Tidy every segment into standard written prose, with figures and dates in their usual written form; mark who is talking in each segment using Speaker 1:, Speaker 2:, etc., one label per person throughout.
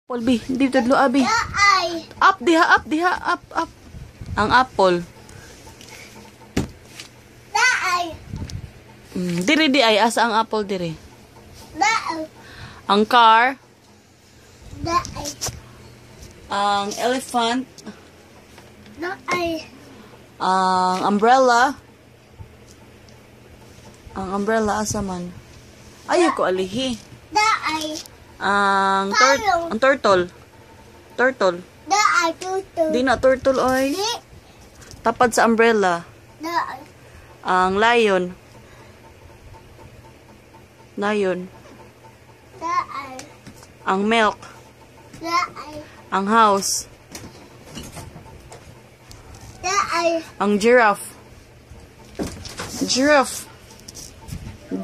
Speaker 1: Polbi, dito dlo abi. Up diha, up. Ang apple. Diri di ay asa ang apple diri. Ang car. Ang elephant. Ang umbrella. Ang umbrella asa man. Ayaw ko alihi. Ang turtle. Turtle. Di na turtle oy. Tapad sa umbrella. Ang lion. Lion. Ang milk. Ang house. Ang giraffe. Giraffe.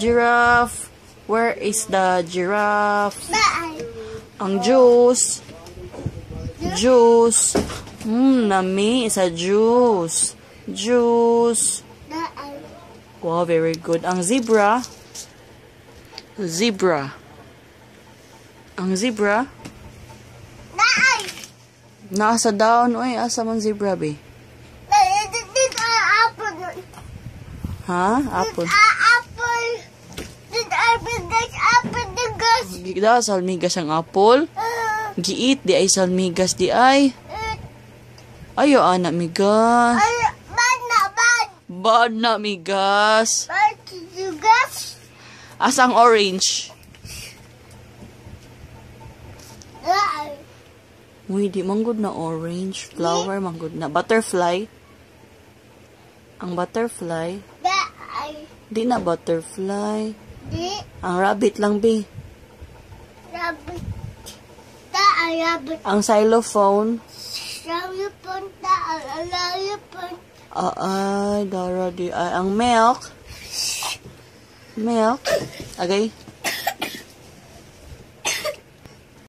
Speaker 1: Giraffe. Where is the giraffe? Ang juice. Juice. Nami is a juice. Juice. Wow, very good. Ang zebra. Zebra. Ang zebra. Nasa down. Uy, asa man zebra, be? Ha? Apple. Gida, salmigas ang apple. Giit, di ay salmigas, di ay. Ayo, anak migas. Bad na migas. Asang orange. Uy, di manggod na orange. Flower, manggod na. Butterfly. Ang butterfly. Di na butterfly. Ang rabbit lang, be.
Speaker 2: Rabbit.
Speaker 1: Ang xylophone.
Speaker 2: Xylophone.
Speaker 1: Ay, dara di ay. Ang milk. Milk. Okay.